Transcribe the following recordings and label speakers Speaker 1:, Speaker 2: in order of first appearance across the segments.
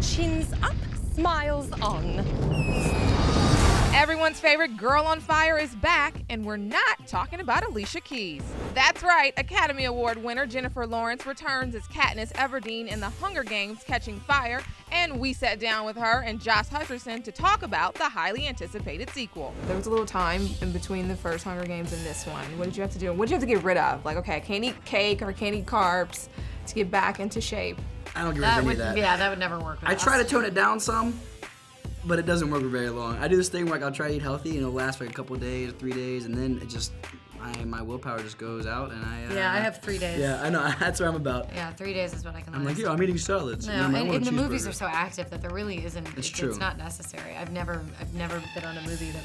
Speaker 1: Chins up, smiles on.
Speaker 2: Everyone's favorite girl on fire is back, and we're not talking about Alicia Keys. That's right, Academy Award winner Jennifer Lawrence returns as Katniss Everdeen in The Hunger Games: Catching Fire, and we sat down with her and Josh Hutcherson to talk about the highly anticipated sequel.
Speaker 3: There was a little time in between the first Hunger Games and this one. What did you have to do? What did you have to get rid of? Like, okay, I can't eat cake or I can't eat carbs to get back into shape.
Speaker 4: I don't get rid of any of that.
Speaker 5: Yeah, that would never work with
Speaker 4: I
Speaker 5: us.
Speaker 4: try to tone it down some, but it doesn't work for very long. I do this thing where like, I'll try to eat healthy and it'll last for like a couple of days, 3 days, and then it just, my willpower just goes out and I...
Speaker 5: Yeah, I have 3 days.
Speaker 4: Yeah, I know, that's what I'm about.
Speaker 5: Yeah, 3 days is what I can last.
Speaker 4: I'm like, yeah, I'm eating salads.
Speaker 5: No,
Speaker 4: I want
Speaker 5: and
Speaker 4: a
Speaker 5: the movies
Speaker 4: cheeseburger.
Speaker 5: are so active that there really isn't.
Speaker 4: It's true.
Speaker 5: It's not necessary. I've never been on a movie that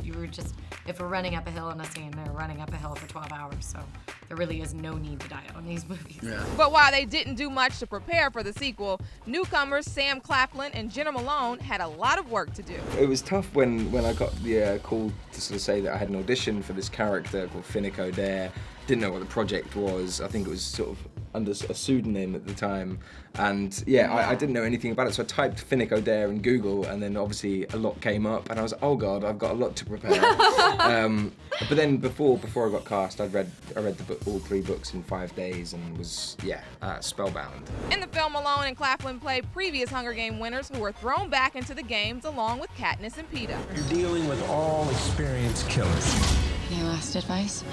Speaker 5: you were just, if we're running up a hill in a scene, they're running up a hill for 12 hours. So there really is no need to diet on these movies.
Speaker 4: Yeah.
Speaker 2: But while they didn't do much to prepare for the sequel, newcomers Sam Claflin and Jena Malone had a lot of work to do.
Speaker 6: It was tough when I got the call to sort of say that I had an audition for this character called Finnick O'Dare. Didn't know what the project was. I think it was sort of under a pseudonym at the time. And yeah, I didn't know anything about it. So I typed Finnick O'Dare in Google, and then obviously a lot came up, and I was like, oh God, I've got a lot to prepare. But then before I got cast, I read the book, all 3 books in 5 days, and was spellbound.
Speaker 2: In the film, Malone and Claflin play previous Hunger Game winners who were thrown back into the games along with Katniss and Peeta.
Speaker 7: You're dealing with all experienced killers.
Speaker 8: Any last advice?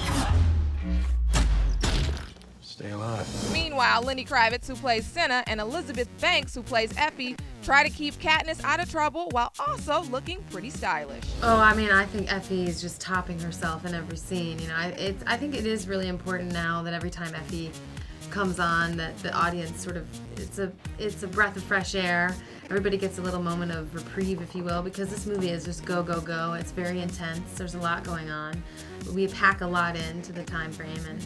Speaker 7: Stay alive.
Speaker 2: Meanwhile, Lenny Kravitz, who plays Senna, and Elizabeth Banks, who plays Effie, try to keep Katniss out of trouble while also looking pretty stylish.
Speaker 9: Oh, I mean, I think Effie is just topping herself in every scene. You know, I think it is really important now that every time Effie comes on, that the audience sort of, it's a breath of fresh air. Everybody gets a little moment of reprieve, if you will, because this movie is just go, go, go. It's very intense. There's a lot going on. We pack a lot into the time frame, and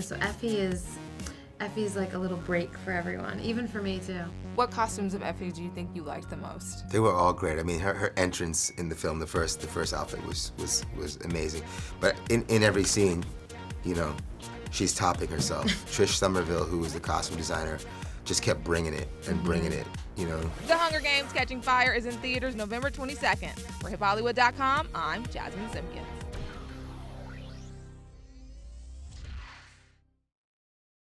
Speaker 9: so Effie's like a little break for everyone, even for me too.
Speaker 3: What costumes of Effie do you think you liked the most?
Speaker 10: They were all great. I mean, her entrance in the film, the first outfit was amazing. But in every scene, she's topping herself. Trish Somerville, who was the costume designer, just kept bringing it and bringing it,
Speaker 2: The Hunger Games: Catching Fire is in theaters November 22nd. For HipHollywood.com, I'm Jasmine Simpkins.